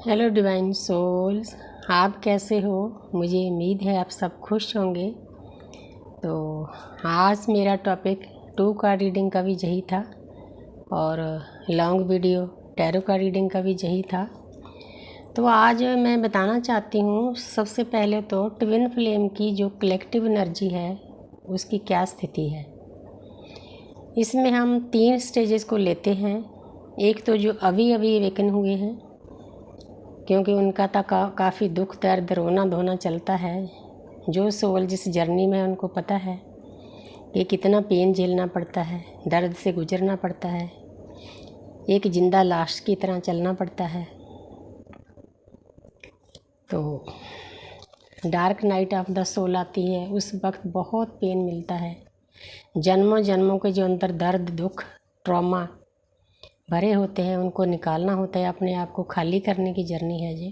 Hello divine souls, आप कैसे हो। मुझे उम्मीद है आप सब खुश होंगे। तो आज मेरा टॉपिक 2 का रीडिंग का भी यही था और लॉन्ग वीडियो टैरो का रीडिंग का भी यही था। तो आज मैं बताना चाहती हूँ सबसे पहले तो ट्विन फ्लेम की जो कलेक्टिव एनर्जी है उसकी क्या स्थिति है। इसमें हम 3 स्टेजेस को लेते हैं। एक तो जो अभी अवेकन हुए हैं, क्योंकि उनका तो काफ़ी दुख दर्द रोना धोना चलता है। जो सोल जिस जर्नी में उनको पता है कि कितना पेन झेलना पड़ता है, दर्द से गुजरना पड़ता है, एक जिंदा लाश की तरह चलना पड़ता है। तो dark night of the soul आती है, उस वक्त बहुत पेन मिलता है। जन्मों जन्मों के जो अंदर दर्द दुख ट्रॉमा भरे होते हैं उनको निकालना होता है, अपने आप को खाली करने की जर्नी है ये।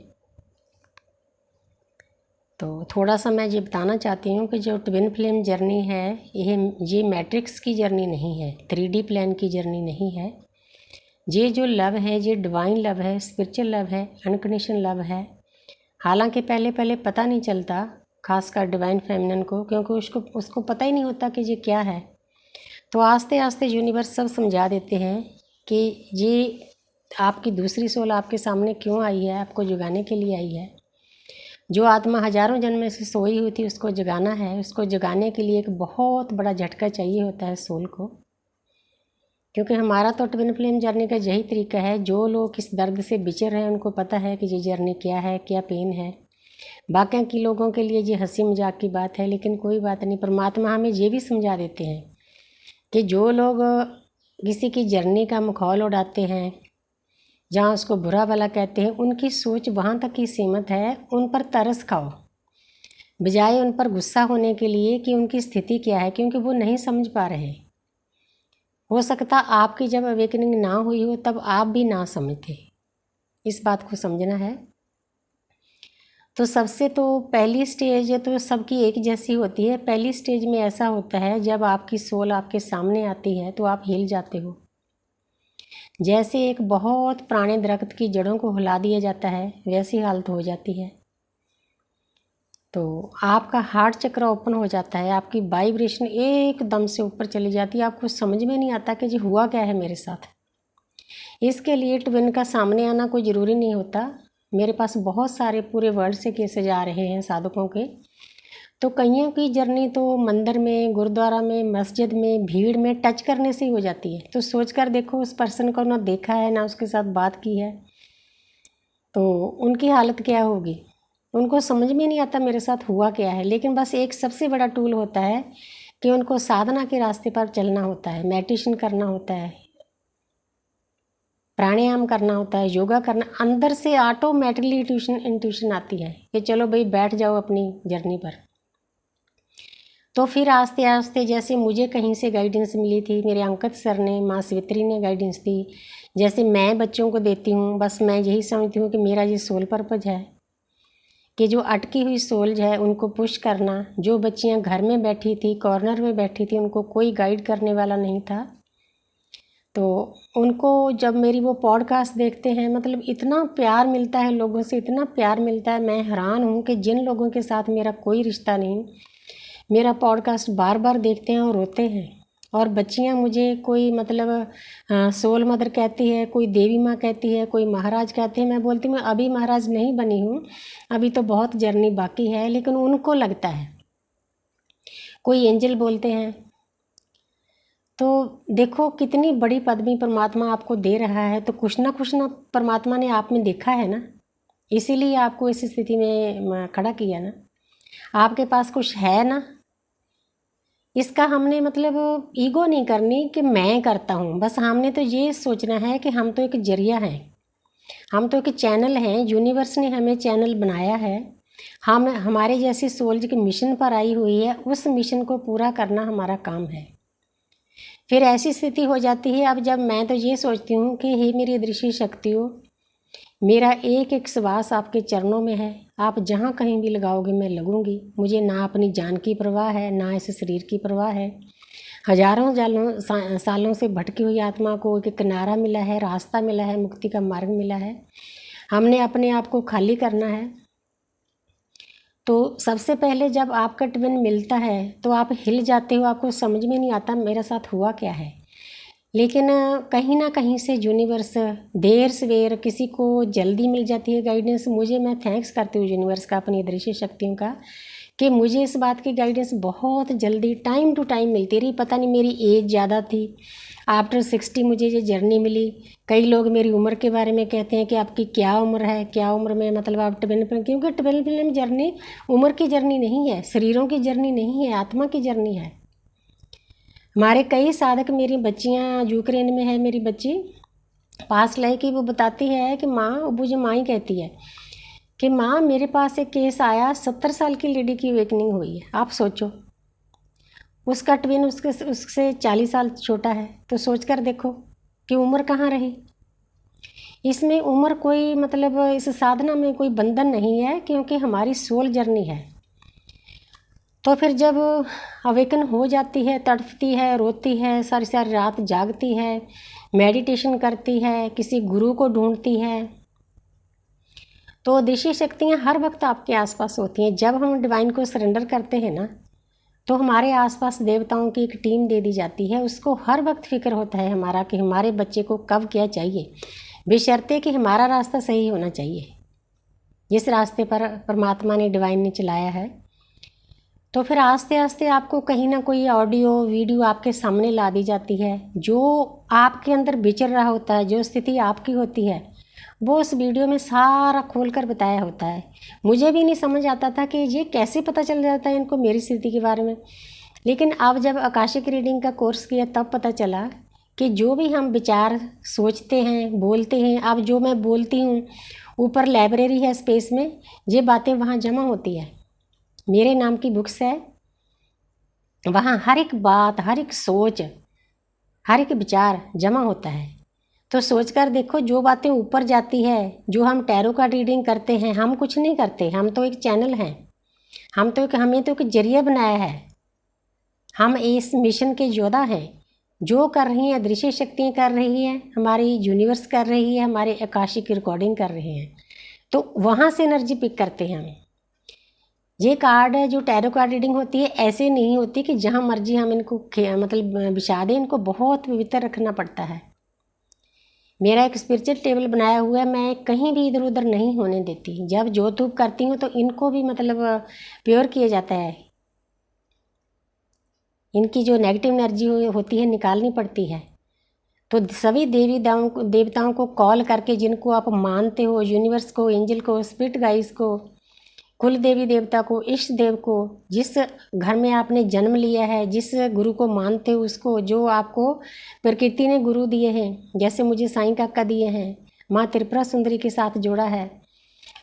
तो थोड़ा सा मैं ये बताना चाहती हूँ कि जो ट्विन फ्लेम जर्नी है ये मैट्रिक्स की जर्नी नहीं है, 3D प्लान की जर्नी नहीं है। ये जो लव है ये डिवाइन लव है, स्पिरिचुअल लव है, अनकंडीशनल लव है। हालांकि पहले पहले पता नहीं चलता, खासकर डिवाइन फेमिनिन को, क्योंकि उसको पता ही नहीं होता कि ये क्या है। तो आस्ते आस्ते यूनिवर्स सब समझा देते हैं कि ये आपकी दूसरी सोल आपके सामने क्यों आई है, आपको जगाने के लिए आई है। जो आत्मा हजारों जन्म से सोई हुई थी उसको जगाना है। उसको जगाने के लिए एक बहुत बड़ा झटका चाहिए होता है सोल को, क्योंकि हमारा तो ट्विन फ्लेम जर्नी का यही तरीका है। जो लोग इस दर्द से बिचर रहे हैं उनको पता है कि ये जर्नी क्या है, क्या पेन है। बाकी के लोगों के लिए ये हंसी मजाक की बात है, लेकिन कोई बात नहीं। परमात्मा हमें ये भी समझा देते हैं कि जो लोग किसी की जर्नी का मखौल उड़ाते हैं, जहाँ उसको बुरा भला कहते हैं, उनकी सोच वहाँ तक ही सीमित है। उन पर तरस खाओ बजाय उन पर गुस्सा होने के लिए कि उनकी स्थिति क्या है, क्योंकि वो नहीं समझ पा रहे। हो सकता आपकी जब अवेकनिंग ना हुई हो तब आप भी ना समझते। इस बात को समझना है। तो सबसे तो पहली स्टेज है तो सबकी एक जैसी होती है। पहली स्टेज में ऐसा होता है जब आपकी सोल आपके सामने आती है तो आप हिल जाते हो, जैसे एक बहुत पुराने दरख्त की जड़ों को हिला दिया जाता है वैसी हालत हो जाती है। तो आपका हार्ट चक्र ओपन हो जाता है, आपकी वाइब्रेशन एकदम से ऊपर चली जाती है। आपको समझ में नहीं आता कि जी हुआ क्या है मेरे साथ। इसके लिए ट्विन का सामने आना कोई ज़रूरी नहीं होता। मेरे पास बहुत सारे पूरे वर्ल्ड से केसेज आ रहे हैं साधकों के। तो कईयों की जर्नी तो मंदिर में, गुरुद्वारा में, मस्जिद में, भीड़ में टच करने से ही हो जाती है। तो सोच कर देखो, उस पर्सन को ना देखा है ना उसके साथ बात की है, तो उनकी हालत क्या होगी। उनको समझ में नहीं आता मेरे साथ हुआ क्या है। लेकिन बस एक सबसे बड़ा टूल होता है कि उनको साधना के रास्ते पर चलना होता है, मेडिटेशन करना होता है, प्राणायाम करना होता है, योगा करना। अंदर से ऑटोमेटिकली इंट्यूशन आती है कि चलो भाई बैठ जाओ अपनी जर्नी पर। तो फिर आस्ते आस्ते जैसे मुझे कहीं से गाइडेंस मिली थी, मेरे अंकित सर ने, माँ सावित्री ने गाइडेंस दी, जैसे मैं बच्चों को देती हूँ। बस मैं यही समझती हूँ कि मेरा ये सोल पर्पज है कि जो अटकी हुई सोल है उनको पुश करना। जो बच्चियाँ घर में बैठी थी, कॉर्नर में बैठी थी, उनको कोई गाइड करने वाला नहीं था, तो उनको जब मेरी वो पॉडकास्ट देखते हैं, मतलब इतना प्यार मिलता है लोगों से, इतना प्यार मिलता है। मैं हैरान हूँ कि जिन लोगों के साथ मेरा कोई रिश्ता नहीं, मेरा पॉडकास्ट बार बार देखते हैं और रोते हैं। और बच्चियां मुझे कोई मतलब सोल मदर कहती है, कोई देवी माँ कहती है, कोई महाराज कहते हैं। मैं बोलती हूँ अभी महाराज नहीं बनी हूँ, अभी तो बहुत जर्नी बाकी है। लेकिन उनको लगता है, कोई एंजल बोलते हैं। तो देखो कितनी बड़ी पदवी परमात्मा आपको दे रहा है, तो कुछ ना परमात्मा ने आप में देखा है ना, इसीलिए आपको इस स्थिति में खड़ा किया ना। आपके पास कुछ है ना। इसका हमने मतलब ईगो नहीं करनी कि मैं करता हूँ, बस हमने तो ये सोचना है कि हम तो एक जरिया हैं, हम तो एक चैनल हैं। यूनिवर्स ने हमें चैनल बनाया है। हम हमारे जैसी सोल जो कि मिशन पर आई हुई है, उस मिशन को पूरा करना हमारा काम है। फिर ऐसी स्थिति हो जाती है अब जब मैं तो ये सोचती हूँ कि हे मेरी दृश्य शक्ति हो, मेरा एक एक श्वास आपके चरणों में है। आप जहाँ कहीं भी लगाओगे मैं लगूंगी। मुझे ना अपनी जान की परवाह है, ना इस शरीर की परवाह है। हजारों सालों से भटकी हुई आत्मा को एक किनारा मिला है, रास्ता मिला है, मुक्ति का मार्ग मिला है। हमने अपने आप को खाली करना है। तो सबसे पहले जब आपका ट्विन मिलता है तो आप हिल जाते हो, आपको समझ में नहीं आता मेरे साथ हुआ क्या है। लेकिन कहीं ना कहीं से यूनिवर्स देर सवेर किसी को जल्दी मिल जाती है गाइडेंस। मैं थैंक्स करती हूँ यूनिवर्स का, अपनी दृश्य शक्तियों का, कि मुझे इस बात की गाइडेंस बहुत जल्दी टाइम टू टाइम मिलती रही। पता नहीं मेरी एज ज़्यादा थी, आफ्टर 60 मुझे ये जर्नी मिली। कई लोग मेरी उम्र के बारे में कहते हैं कि आपकी क्या उम्र है, क्या उम्र में मतलब आप ट्विन फ्लेम, क्योंकि ट्विन फ्लेम जर्नी उम्र की जर्नी नहीं है, शरीरों की जर्नी नहीं है, आत्मा की जर्नी है। हमारे कई साधक, मेरी बच्चियाँ यूक्रेन में है, मेरी बच्ची पास लाई की, वो बताती है कि माँ, मुझे माँ ही कहती है कि माँ मेरे पास एक केस आया, 70 साल की लेडी की अवेकनिंग हुई है। आप सोचो, उसका ट्विन उससे 40 साल छोटा है। तो सोच कर देखो कि उम्र कहाँ रही। इसमें उम्र कोई मतलब, इस साधना में कोई बंधन नहीं है, क्योंकि हमारी सोल जर्नी है। तो फिर जब अवेकन हो जाती है, तड़पती है, रोती है, सारी सारी रात जागती है, मेडिटेशन करती है, किसी गुरु को ढूंढती है। तो दिशा शक्तियाँ हर वक्त आपके आसपास होती हैं। जब हम डिवाइन को सरेंडर करते हैं ना, तो हमारे आसपास देवताओं की एक टीम दे दी जाती है। उसको हर वक्त फिक्र होता है हमारा कि हमारे बच्चे को कब क्या चाहिए, बशर्ते कि हमारा रास्ता सही होना चाहिए, जिस रास्ते पर परमात्मा ने, डिवाइन ने चलाया है। तो फिर आस्ते आस्ते आपको कहीं ना कोई ऑडियो वीडियो आपके सामने ला दी जाती है, जो आपके अंदर विचर रहा होता है, जो स्थिति आपकी होती है, वो उस वीडियो में सारा खोल कर बताया होता है। मुझे भी नहीं समझ आता था कि ये कैसे पता चल जाता है इनको मेरी स्थिति के बारे में। लेकिन अब जब आकाशिक रीडिंग का कोर्स किया तब पता चला कि जो भी हम विचार सोचते हैं, बोलते हैं, अब जो मैं बोलती हूँ, ऊपर लाइब्रेरी है स्पेस में, ये बातें वहाँ जमा होती है। मेरे नाम की बुक्स है, वहाँ हर एक बात, हर एक सोच, हर एक विचार जमा होता है। तो सोच कर देखो, जो बातें ऊपर जाती है, जो हम टैरो का रीडिंग करते हैं, हम कुछ नहीं करते, हम तो एक चैनल हैं, हमें तो एक जरिया बनाया है। हम इस मिशन के योद्धा हैं। जो कर रही हैं दृश्य शक्तियाँ कर रही हैं, हमारी यूनिवर्स कर रही है, हमारे आकाशिक रिकॉर्डिंग कर रहे हैं। तो वहाँ से एनर्जी पिक करते हैं हम। ये कार्ड है, जो टैरो कार्ड रीडिंग होती है, ऐसे नहीं होती कि जहाँ मर्जी हम इनको मतलब बिछा दें। इनको बहुत पवित्र रखना पड़ता है। मेरा एक स्पिरिचुअल टेबल बनाया हुआ है, मैं कहीं भी इधर उधर नहीं होने देती। जब जोत धूप करती हूँ तो इनको भी मतलब प्योर किया जाता है। इनकी जो नेगेटिव एनर्जी होती है निकालनी पड़ती है। तो सभी देवताओं को कॉल करके, जिनको आप मानते हो, यूनिवर्स को, एंजल को, स्पिरिट गाइस को, कुल देवी देवता को, इष्ट देव को, जिस घर में आपने जन्म लिया है, जिस गुरु को मानते हो उसको, जो आपको प्रकृति ने गुरु दिए हैं, जैसे मुझे साईं काका दिए हैं, माँ त्रिपुरा सुंदरी के साथ जोड़ा है,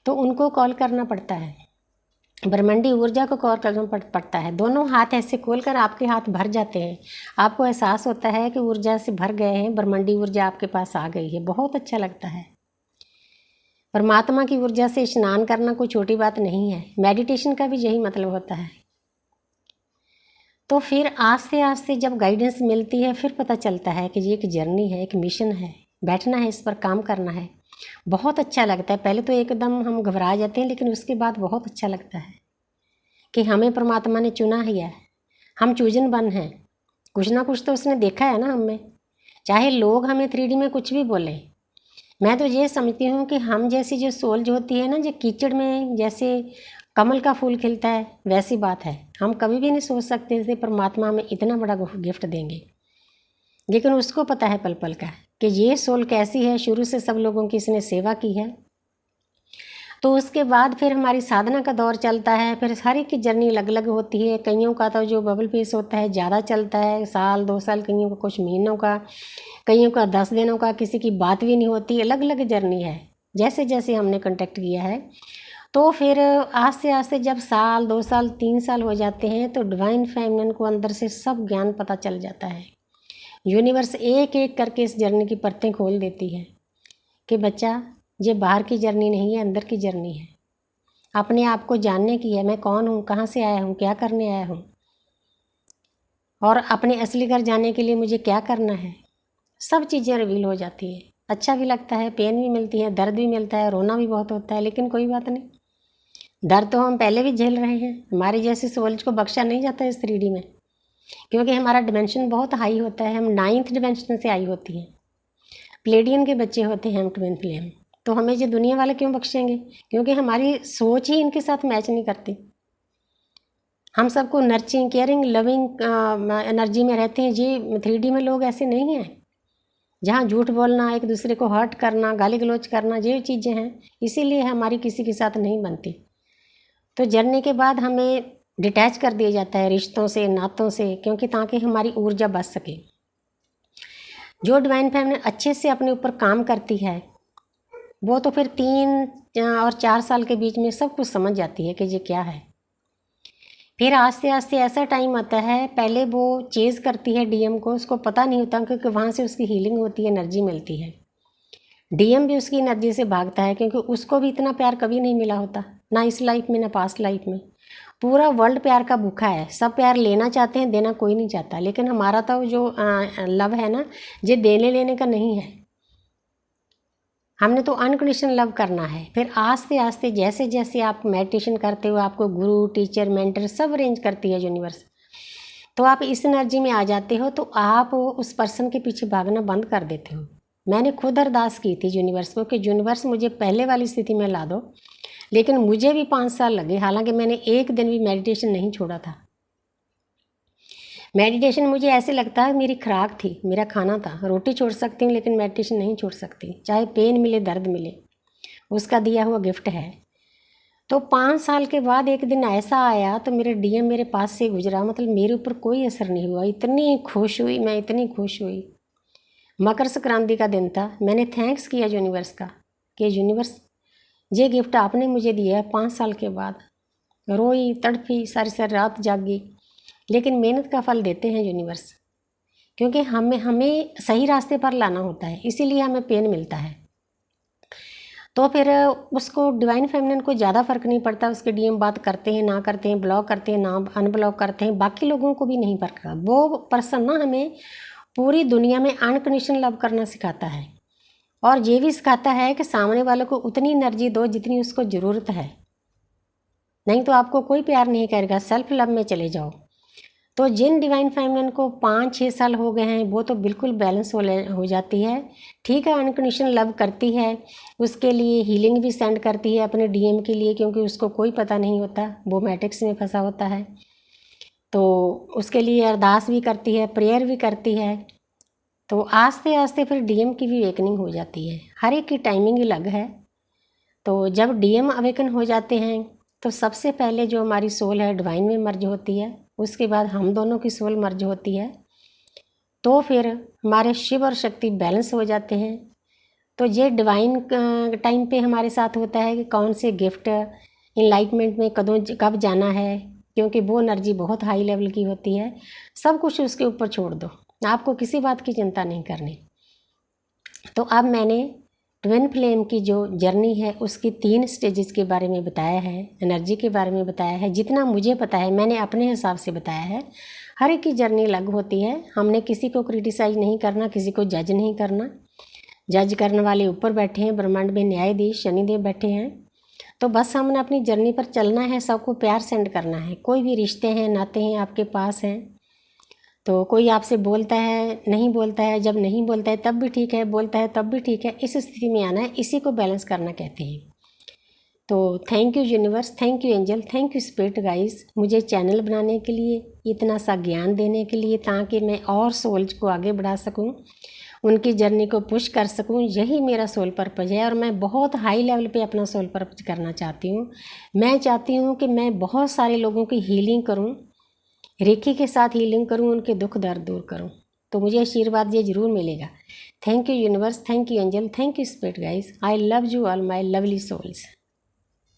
तो उनको कॉल करना पड़ता है। ब्रह्मांडी ऊर्जा को कॉल करना पड़ता है। दोनों हाथ ऐसे खोलकर आपके हाथ भर जाते हैं। आपको एहसास होता है कि ऊर्जा से भर गए हैं, ब्रह्मांडी ऊर्जा आपके पास आ गई है। बहुत अच्छा लगता है। परमात्मा की ऊर्जा से स्नान करना कोई छोटी बात नहीं है। मेडिटेशन का भी यही मतलब होता है। तो फिर आस्ते आस्ते जब गाइडेंस मिलती है, फिर पता चलता है कि ये एक जर्नी है, एक मिशन है, बैठना है, इस पर काम करना है। बहुत अच्छा लगता है। पहले तो एकदम हम घबरा जाते हैं, लेकिन उसके बाद बहुत अच्छा लगता है कि हमें परमात्मा ने चुना ही है। हम चूजन बन हैं। कुछ ना कुछ तो उसने देखा है ना हमें, चाहे लोग हमें 3D में कुछ भी बोलें। मैं तो ये समझती हूँ कि हम जैसी जो सोल जो होती है ना, जो कीचड़ में जैसे कमल का फूल खिलता है, वैसी बात है। हम कभी भी नहीं सोच सकते थे परमात्मा हमें इतना बड़ा गिफ्ट देंगे, लेकिन उसको पता है पल पल का कि ये सोल कैसी है। शुरू से सब लोगों की इसने सेवा की है। तो उसके बाद फिर हमारी साधना का दौर चलता है। फिर हर एक की जर्नी अलग अलग होती है। कईयों का तो जो बबल फेस होता है ज़्यादा चलता है, साल 2 साल, कईयों का कुछ महीनों का, कईयों का 10 दिनों का, किसी की बात भी नहीं होती। अलग अलग जर्नी है, जैसे जैसे हमने कांटेक्ट किया है। तो फिर आस्ते आस्ते जब साल 2 साल 3 साल हो जाते हैं, तो डिवाइन फेमिनिन को अंदर से सब ज्ञान पता चल जाता है। यूनिवर्स एक एक करके इस जर्नी की परतें खोल देती है कि बच्चा, ये बाहर की जर्नी नहीं है, अंदर की जर्नी है। अपने आप को जानने की है। मैं कौन हूँ, कहाँ से आया हूँ, क्या करने आया हूँ, और अपने असली घर जाने के लिए मुझे क्या करना है। सब चीज़ें रिवील हो जाती है। अच्छा भी लगता है, पेन भी मिलती है, दर्द भी मिलता है, रोना भी बहुत होता है, लेकिन कोई बात नहीं, दर्द तो हम पहले भी झेल रहे हैं। हमारे जैसे सोल्स को बख्शा नहीं जाता इस 3D में, क्योंकि हमारा डिमेंशन बहुत हाई होता है। हम 9th डिमेंशन से आई होती हैं, प्लेडियन के बच्चे होते हैं हम ट्विन फ्लेम। तो हमें ये दुनिया वाले क्यों बख्शेंगे, क्योंकि हमारी सोच ही इनके साथ मैच नहीं करती। हम सबको नर्चिंग, केयरिंग, लविंग एनर्जी में रहते हैं। जी 3D में लोग ऐसे नहीं हैं, जहाँ झूठ बोलना, एक दूसरे को हर्ट करना, गाली गलौज करना, ये चीज़ें हैं, इसीलिए हमारी किसी के साथ नहीं बनती। तो जरने के बाद हमें डिटैच कर दिया जाता है रिश्तों से, नातों से, क्योंकि ताकि हमारी ऊर्जा बच सके। जो डिवाइन फैमिली अच्छे से अपने ऊपर काम करती है, वो तो फिर 3 और 4 साल के बीच में सब कुछ समझ जाती है कि ये क्या है। फिर आस्ते आस्ते ऐसा टाइम आता है, पहले वो चेज़ करती है डीएम को, उसको पता नहीं होता, क्योंकि वहाँ से उसकी हीलिंग होती है, एनर्जी मिलती है। डीएम भी उसकी एनर्जी से भागता है, क्योंकि उसको भी इतना प्यार कभी नहीं मिला होता, ना इस लाइफ में ना पास्ट लाइफ में। पूरा वर्ल्ड प्यार का भूखा है, सब प्यार लेना चाहते हैं, देना कोई नहीं चाहता। लेकिन हमारा तो जो लव है ना, ये देने लेने का नहीं है, हमने तो अनकंडीशनल लव करना है। फिर आस्ते आस्ते जैसे जैसे आप मेडिटेशन करते हो, आपको गुरु, टीचर, मेंटर सब अरेंज करती है यूनिवर्स, तो आप इस एनर्जी में आ जाते हो, तो आप उस पर्सन के पीछे भागना बंद कर देते हो। मैंने खुद अरदास की थी यूनिवर्स को कि यूनिवर्स मुझे पहले वाली स्थिति में ला दो, लेकिन मुझे भी 5 साल लगे, हालांकि मैंने एक दिन भी मेडिटेशन नहीं छोड़ा था। मेडिटेशन मुझे ऐसे लगता है मेरी खुराक थी, मेरा खाना था। रोटी छोड़ सकती हूँ लेकिन मेडिटेशन नहीं छोड़ सकती, चाहे पेन मिले, दर्द मिले, उसका दिया हुआ गिफ्ट है। तो 5 साल के बाद एक दिन ऐसा आया, तो मेरे डीएम मेरे पास से गुजरा, मतलब मेरे ऊपर कोई असर नहीं हुआ। इतनी खुश हुई मैं, इतनी खुश हुई। मकर संक्रांति का दिन था, मैंने थैंक्स किया यूनिवर्स का कि यूनिवर्स ये गिफ्ट आपने मुझे दिया है 5 साल के बाद। रोई, तड़पी, सारी सारी रात जागी, लेकिन मेहनत का फल देते हैं यूनिवर्स, क्योंकि हमें सही रास्ते पर लाना होता है, इसीलिए हमें पेन मिलता है। तो फिर उसको डिवाइन फेमिनिन को ज़्यादा फ़र्क नहीं पड़ता, उसके डीएम बात करते हैं ना करते हैं, ब्लॉक करते हैं ना अनब्लॉक करते हैं, बाकी लोगों को भी नहीं पड़ता। वो पर्सन ना हमें पूरी दुनिया में अनकंडीशनल लव करना सिखाता है, और ये भी सिखाता है कि सामने वाले को उतनी एनर्जी दो जितनी उसको ज़रूरत है, नहीं तो आपको कोई प्यार नहीं करेगा। सेल्फ लव में चले जाओ। तो जिन डिवाइन फेमिनिन को 5-6 साल हो गए हैं, वो तो बिल्कुल बैलेंस हो जाती है। ठीक है, अनकंडीशनल लव करती है, उसके लिए हीलिंग भी सेंड करती है अपने डीएम के लिए, क्योंकि उसको कोई पता नहीं होता, वो मैट्रिक्स में फंसा होता है। तो उसके लिए अरदास भी करती है, प्रेयर भी करती है। तो आस्ते आस्ते फिर डीएम की भी अवेकनिंग हो जाती है। हर एक की टाइमिंग अलग है। तो जब डीएम अवेकन हो जाते हैं, तो सबसे पहले जो हमारी सोल है डिवाइन में मर्ज होती है, उसके बाद हम दोनों की सोल मर्ज होती है। तो फिर हमारे शिव और शक्ति बैलेंस हो जाते हैं। तो ये डिवाइन टाइम पे हमारे साथ होता है कि कौन से गिफ्ट इनलाइटमेंट में कब जाना है, क्योंकि वो एनर्जी बहुत हाई लेवल की होती है। सब कुछ उसके ऊपर छोड़ दो, आपको किसी बात की चिंता नहीं करनी। तो अब मैंने ट्विन फ्लेम की जो जर्नी है उसकी 3 स्टेजेस के बारे में बताया है, एनर्जी के बारे में बताया है। जितना मुझे पता है मैंने अपने हिसाब से बताया है। हर एक की जर्नी अलग होती है। हमने किसी को क्रिटिसाइज नहीं करना, किसी को जज नहीं करना। जज करने वाले ऊपर बैठे हैं, ब्रह्मांड में न्यायाधीश शनिदेव बैठे हैं। तो बस हमने अपनी जर्नी पर चलना है, सबको प्यार सेंड करना है। कोई भी रिश्ते हैं, नाते हैं आपके पास हैं, तो कोई आपसे बोलता है, नहीं बोलता है, जब नहीं बोलता है तब भी ठीक है, बोलता है तब भी ठीक है, इस स्थिति में आना है, इसी को बैलेंस करना कहते हैं। तो thank you universe, thank you angel, thank you spirit guys, मुझे चैनल बनाने के लिए, इतना सा ज्ञान देने के लिए, ताकि मैं और सोल्स को आगे बढ़ा सकूं, उनकी जर्नी को पुश कर सकूं। यही मेरा सोल पर्पज़ है, और मैं बहुत हाई लेवल पे अपना सोल पर्पज़ करना चाहती हूँ। मैं चाहती हूँ कि मैं बहुत सारे लोगों की हीलिंग करूँ, रेखी के साथ हीलिंग करूँ, उनके दुख दर्द दूर करूँ। तो मुझे आशीर्वाद ये ज़रूर मिलेगा। Thank you universe, thank you angel, thank you spirit guides. I love you all my lovely souls.